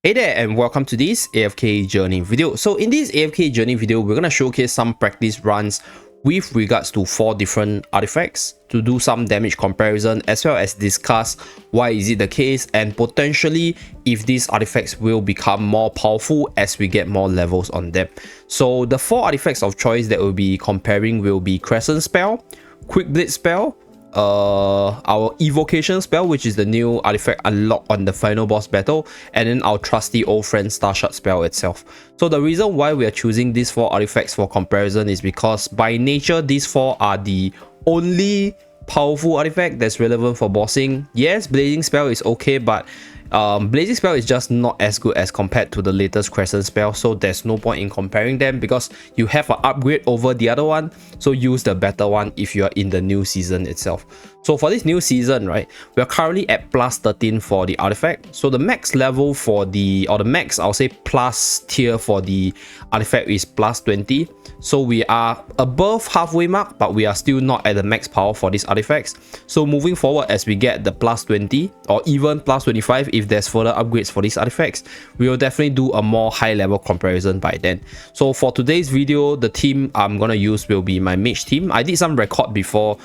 Hey there and welcome to this AFK Journey video. So in this AFK Journey video, we're going to showcase some practice runs with regards to 4 different artifacts to do some damage comparison, as well as discuss why is it the case and potentially if these artifacts will become more powerful as we get more levels on them. So the 4 artifacts of choice that we'll be comparing will be Crescent spell, Quick Blade spell, our Evocation spell, which is the new artifact unlocked on the final boss battle, and then our trusty old friend Starshot spell itself. So the reason why we are choosing these 4 artifacts for comparison is because by nature these 4 are the only powerful artifact that's relevant for bossing. Yes, Blazing spell is okay, but Blazing spell is just not as good as compared to the latest Crescent spell, so there's no point in comparing them because you have an upgrade over the other one, so use the better one if you are in the new season itself. So for this new season, right, we are currently at plus 13 for the artifact. So the max level for the, or the max, I'll say plus tier for the artifact is plus 20. So we are above halfway mark, but we are still not at the max power for these artifacts. So moving forward, as we get the plus 20 or even plus 25, if there's further upgrades for these artifacts, we will definitely do a more high level comparison by then. So for today's video, the team I'm gonna use will be my mage team. I did some record before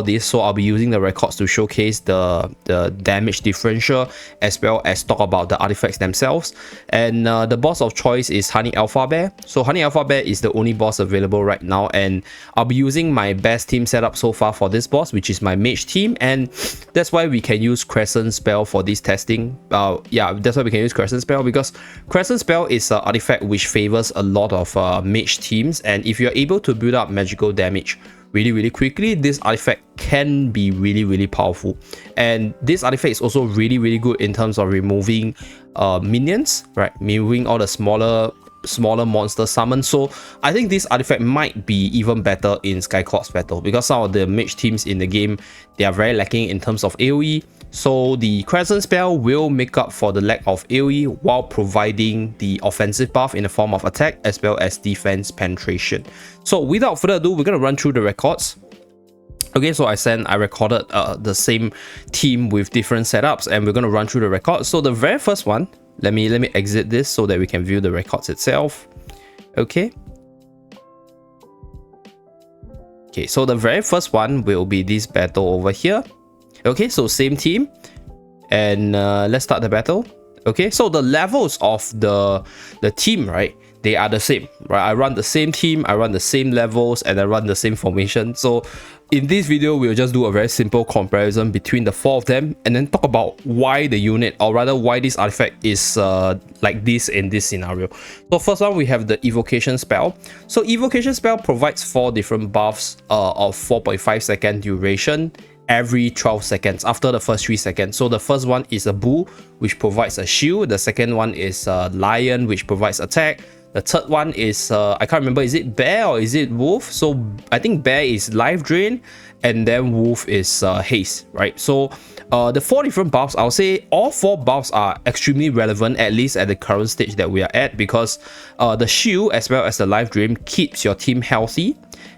this, so I'll be using the records to showcase the damage differential as well as talk about the artifacts themselves. And the boss of choice is Honey Alpha Bear. So Honey Alpha Bear is the only boss available right now, and I'll be using my best team setup so far for this boss, which is my mage team, and that's why we can use Crescent spell for this testing. Yeah, that's why we can use Crescent spell, because Crescent spell is an artifact which favors a lot of mage teams, and if you're able to build up magical damage really quickly, this artifact can be really powerful. And this artifact is also really good in terms of removing minions, right? Removing all the smaller monster summons. So I think this artifact might be even better in Skyclops battle, because some of the mage teams in the game, they are very lacking in terms of AoE. So the Crescent spell will make up for the lack of AoE while providing the offensive buff in the form of attack as well as defense penetration. So without further ado, we're going to run through the records. Okay, so I recorded the same team with different setups, and we're going to run through the records. So the very first one, let me exit this so that we can view the records itself. Okay, so the very first one will be this battle over here. Okay, so same team, and let's start the battle. Okay, so the levels of the team, right, they are the same, right? I run the same team, I run the same levels, and I run the same formation. So in this video, we'll just do a very simple comparison between the 4 of them, and then talk about why the unit, or rather why this artifact is like this in this scenario. So first one, we have the Evocation spell. So Evocation spell provides 4 different buffs of 4.5 second duration every 12 seconds after the first 3 seconds. So the first one is a bull, which provides a shield. The second one is a lion, which provides attack. The third one is I can't remember, is it bear or is it wolf? So I think bear is life drain, and then wolf is haste, right? So the 4 different buffs, I'll say all 4 buffs are extremely relevant, at least at the current stage that we are at, because the shield as well as the life drain keeps your team healthy,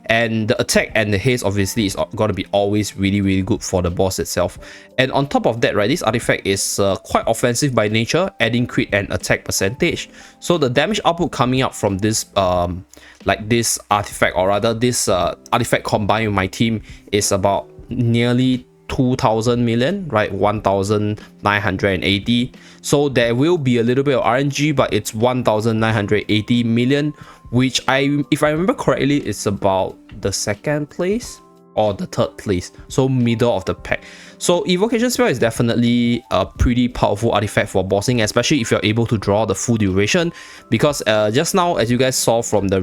and the attack and the haste obviously is going to be always really good for the boss itself. And on top of that, right, this artifact is quite offensive by nature, adding crit and attack percentage. So the damage output coming up from this like this artifact, or rather this artifact combined with my team, is about nearly 2000 million, right? 1980. So there will be a little bit of RNG, but it's 1980 million, which if I remember correctly, it's about the 2nd place or the 3rd place, so middle of the pack. So Evocation spell is definitely a pretty powerful artifact for bossing, especially if you're able to draw the full duration, because just now, as you guys saw from the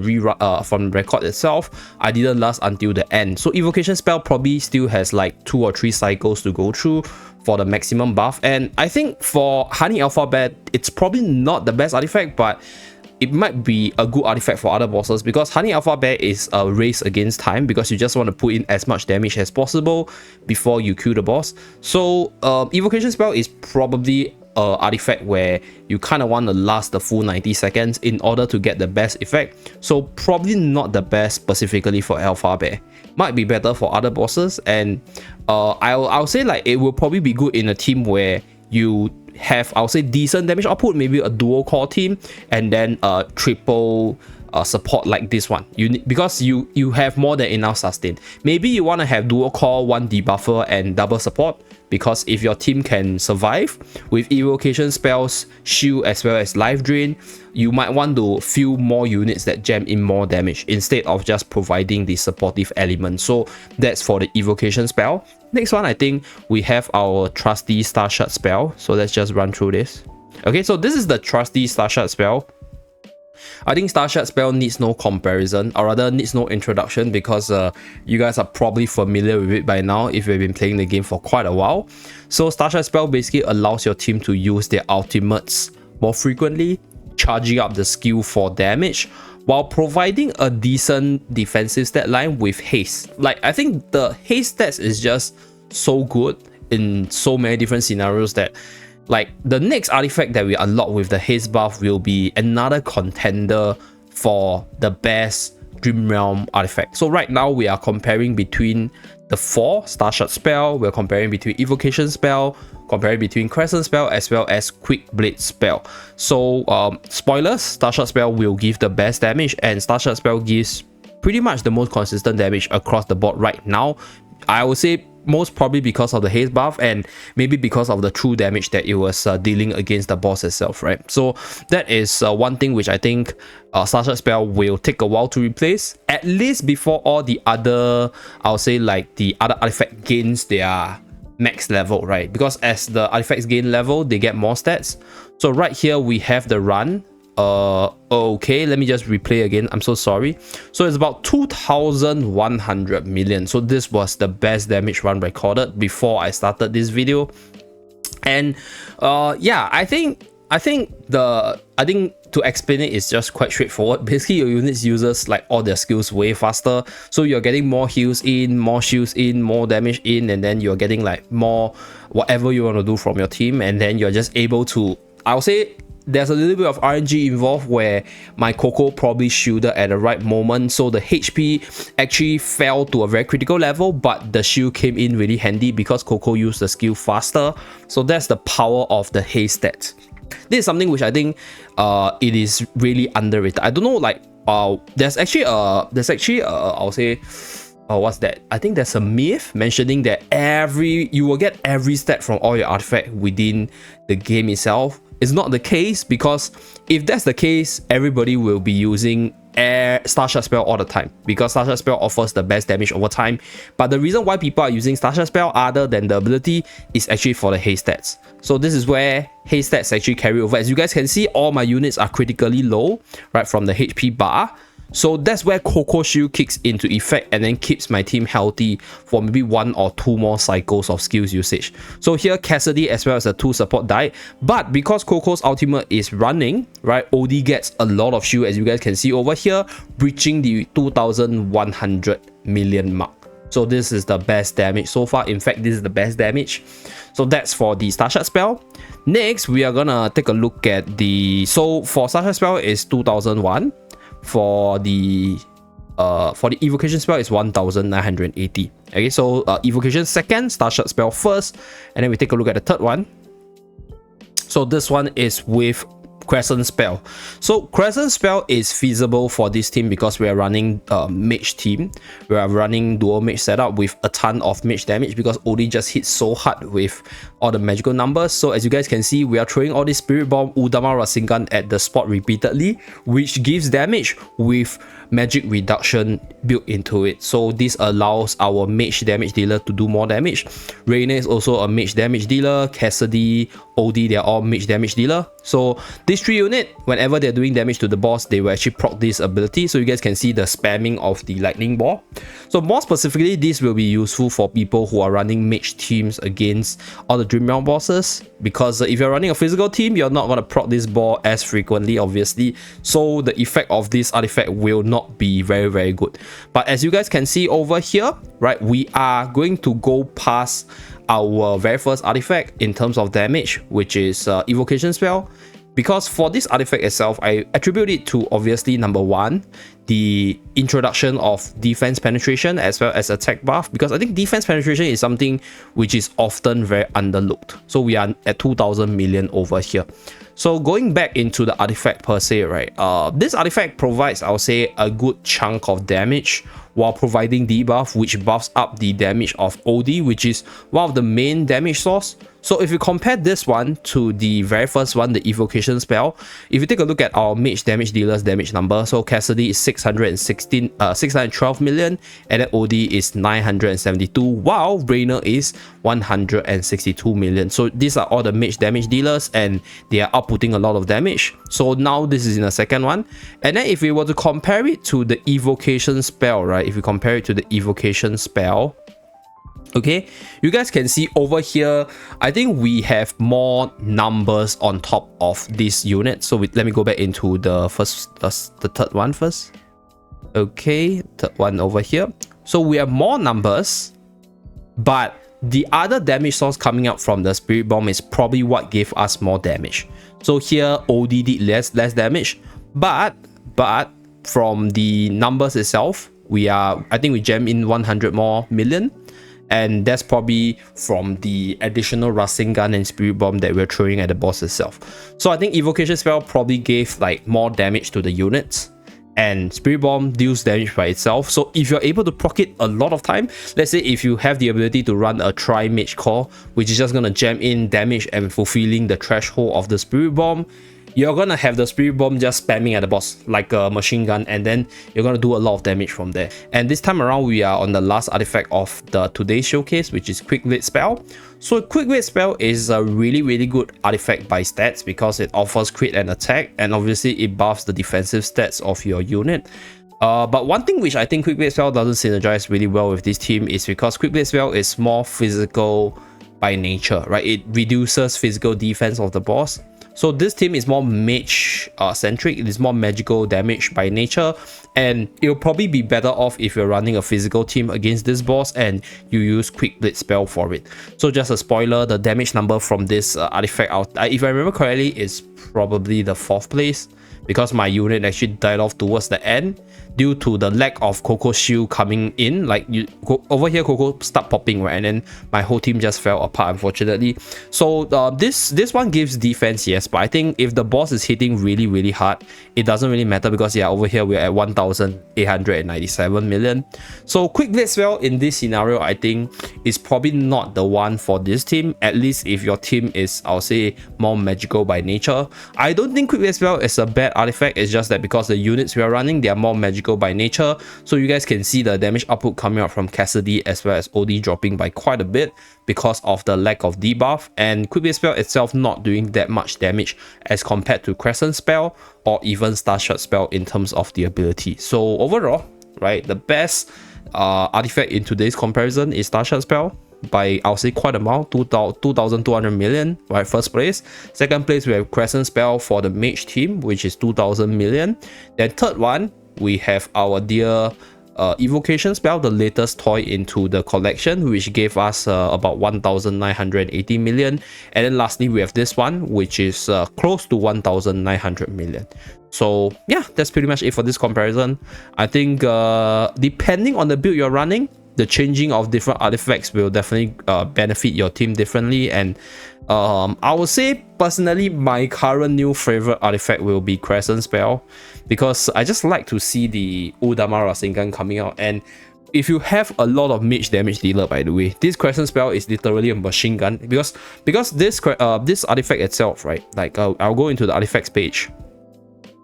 from the record itself, I didn't last until the end. So Evocation spell probably still has like 2 or 3 cycles to go through for the maximum buff. And I think for Honey Alpha Bear, it's probably not the best artifact, but it might be a good artifact for other bosses, because Honey Alpha Bear is a race against time, because you just want to put in as much damage as possible before you kill the boss. So Evocation spell is probably an artifact where you kind of want to last the full 90 seconds in order to get the best effect. So probably not the best specifically for Alpha Bear. Might be better for other bosses, and I'll say like it will probably be good in a team where you have, I'll say, decent damage output, maybe a dual core team, and then a triple support like this one. Because you have more than enough sustain. Maybe you want to have dual core, 1 debuffer, and double support, because if your team can survive with evocation spells, shield, as well as life drain, you might want to fill more units that jam in more damage instead of just providing the supportive element. So that's for the evocation spell. Next one, I think we have our trusty Star Shard spell. So let's just run through this. Okay, so this is the trusty Star Shard spell. I think Star Shard spell needs no comparison, or rather needs no introduction, because you guys are probably familiar with it by now if you've been playing the game for quite a while. So Star Shard spell basically allows your team to use their ultimates more frequently, charging up the skill for damage, while providing a decent defensive stat line with haste. Like, I think the haste stats is just so good in so many different scenarios that, like, the next artifact that we unlock with the haste buff will be another contender for the best Dream Realm artifact. So right now we are comparing between the 4 Star Shard spell, we're comparing between Evocation spell, comparing between Crescent spell, as well as Quick Blade spell. So spoilers, Star Shard spell will give the best damage, and Star Shard spell gives pretty much the most consistent damage across the board right now. I would say most probably because of the haste buff, and maybe because of the true damage that it was dealing against the boss itself, right? So that is one thing which I think Star Shard spell will take a while to replace, at least before all the other, I'll say, like, the other artifact gains their max level, right? Because as the artifacts gain level, they get more stats. So right here we have the run. Okay, let me just replay again, I'm so sorry. So it's about 2,100 million. So this was the best damage run recorded before I started this video. And yeah, I think to explain it is just quite straightforward. Basically, your units uses like all their skills way faster, so you're getting more heals in, more shields in, more damage in, and then you're getting like more whatever you want to do from your team, and then you're just able to, I'll say, there's a little bit of RNG involved where my Coco probably shielded at the right moment, so the HP actually fell to a very critical level, but the shield came in really handy because Coco used the skill faster. So that's the power of the haste stat. This is something which I think it is really underrated. I don't know, like there's actually I'll say, what's that? I think there's a myth mentioning that you will get every stat from all your artifact within the game itself. It's not the case, because if that's the case, everybody will be using Star Shard spell all the time, because Star Shard spell offers the best damage over time. But the reason why people are using Star Shard spell other than the ability is actually for the haste stats. So this is where haste stats actually carry over. As you guys can see, all my units are critically low right from the HP bar. So that's where Coco Shield kicks into effect and then keeps my team healthy for maybe 1 or 2 more cycles of skills usage. So here Cassidy as well as the 2 support died, but because Coco's ultimate is running, right, OD gets a lot of shield, as you guys can see over here, breaching the 2,100 million mark. So this is the best damage so far. In fact, this is the best damage. So that's for the Star Shard spell. Next, we are gonna take a look at the, so for Star Shard spell is 2,001. For the evocation spell is 1,980. Okay, so evocation second, Star Shard spell first, and then we take a look at the third one. So this one is with Crescent spell. So Crescent spell is feasible for this team because we are running mage team. We are running dual mage setup with a ton of mage damage because OD just hits so hard with all the magical numbers. So as you guys can see, we are throwing all this Spirit Bomb, Udama Rasengan at the spot repeatedly, which gives damage with magic reduction built into it. So this allows our mage damage dealer to do more damage. Reina is also a mage damage dealer. Cassidy, OD, they're all mage damage dealer. So these 3 units, whenever they're doing damage to the boss, they will actually proc this ability. So you guys can see the spamming of the lightning ball. So more specifically, this will be useful for people who are running mage teams against all the Dream Realm bosses, because if you're running a physical team, you're not going to proc this ball as frequently, obviously. So the effect of this artifact will not be very, very good. But as you guys can see over here, right, we are going to go past our very first artifact in terms of damage, which is evocation spell, because for this artifact itself, I attribute it to, obviously, number 1, the introduction of defense penetration as well as attack buff, because I think defense penetration is something which is often very underlooked. So we are at 2000 million over here. So going back into the artifact per se, right, this artifact provides, I'll say, a good chunk of damage while providing debuff, which buffs up the damage of OD, which is one of the main damage source. So if you compare this one to the very first one, the Evocation spell, if you take a look at our mage damage dealer's damage number, so Cassidy is 612 million, and then OD is 972, while Rainer is 162 million. So these are all the mage damage dealers, and they are outputting a lot of damage. So now this is in the second one. And then if we were to compare it to the Evocation spell, right, if we compare it to the Evocation spell, okay, you guys can see over here, I think we have more numbers on top of this unit. So let me go back into the third one first. Okay, third one over here. So we have more numbers, but the other damage source coming out from the Spirit Bomb is probably what gave us more damage. So here OD did less damage, but from the numbers itself, I think we jam in 100 more million. And that's probably from the additional Rustling Gun and Spirit Bomb that we're throwing at the boss itself. So I think Evocation spell probably gave like more damage to the units, and Spirit Bomb deals damage by itself. So if you're able to proc it a lot of time, let's say if you have the ability to run a Tri-Mage core, which is just gonna jam in damage and fulfilling the threshold of the Spirit Bomb, you're gonna have the Spirit Bomb just spamming at the boss like a machine gun, and then you're gonna do a lot of damage from there. And this time around, we are on the last artifact of today's showcase, which is Quick Blade spell. So Quick Blade spell is a really good artifact by stats because it offers crit and attack, and obviously it buffs the defensive stats of your unit. But one thing which I think Quick Blade spell doesn't synergize really well with this team is because Quick Blade spell is more physical by nature, right? It reduces physical defense of the boss. So this team is more mage centric. It is more magical damage by nature, and it'll probably be better off if you're running a physical team against this boss and you use Quick Blade spell for it. So just a spoiler, the damage number from this artifact, if I remember correctly, is probably the 4th place, because my unit actually died off towards the end due to the lack of Coco shield coming in. Like over here, Coco start popping, right, and then my whole team just fell apart, unfortunately. So this one gives defense, yes, but I think if the boss is hitting really hard, it doesn't really matter, because yeah, over here we're at 1897 million. So Quick Blade spell in this scenario, I think, is probably not the one for this team, at least if your team is, I'll say, more magical by nature. I don't think Quick Blade spell is a bad artifact. It's just that because the units we are running, they are more magical by nature. So you guys can see the damage output coming out from Cassidy as well as OD dropping by quite a bit because of the lack of debuff, and Quick Blade spell itself not doing that much damage as compared to Crescent spell or even Starshot spell in terms of the ability. So overall, right, the best artifact in today's comparison is Starshot spell by, I'll say, quite a amount, 2200 million, right? First place. Second place, we have Crescent spell for the mage team, which is 2000 million. Then third one, we have our dear Evocation spell, the latest toy into the collection, which gave us about 1980 million. And then lastly, we have this one, which is close to 1900 million. So yeah, that's pretty much it for this comparison. I think depending on the build you're running, the changing of different artifacts will definitely benefit your team differently. And I would say personally, my current new favorite artifact will be Crescent spell, because I just like to see the Udama Rasengan coming out. And if you have a lot of mage damage dealer, by the way, this Crescent spell is literally a machine gun, because this artifact itself, right, like I'll go into the artifacts page.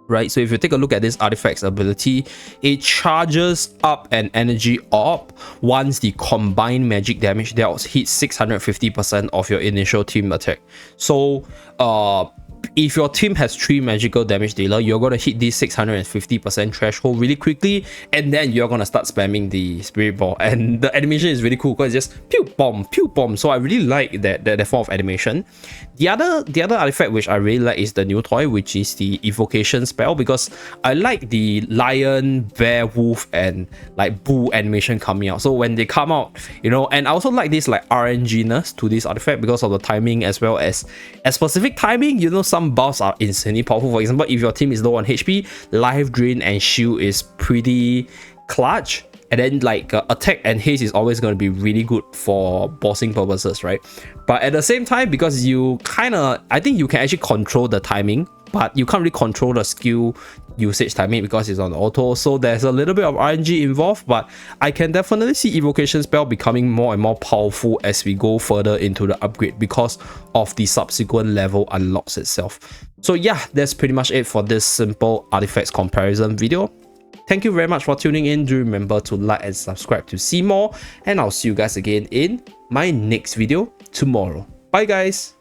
Right, so if you take a look at this artifact's ability, it charges up an energy orb once the combined magic damage dealt hits 650% of your initial team attack. So if your team has 3 magical damage dealer, you're going to hit this 650% threshold really quickly, and then you're going to start spamming the Spirit Ball. And the animation is really cool because it's just pew bomb. So I really like that form of animation. The other artifact which I really like is the new toy, which is the Evocation spell, because I like the lion, bear, wolf, and like bull animation coming out. So when they come out, you know, and I also like this like RNG-ness to this artifact because of the timing, as well as a specific timing. You know, some some buffs are insanely powerful. For example, if your team is low on HP, life drain and shield is pretty clutch. And then like attack and haste is always going to be really good for bossing purposes, right? But at the same time, because you I think you can actually control the timing, but you can't really control the skill usage timing because it's on auto. So there's a little bit of RNG involved, but I can definitely see Evocation spell becoming more and more powerful as we go further into the upgrade because of the subsequent level unlocks itself. So yeah, that's pretty much it for this simple artifacts comparison video. Thank you very much for tuning in. Do remember to like and subscribe to see more, and I'll see you guys again in my next video tomorrow. Bye guys.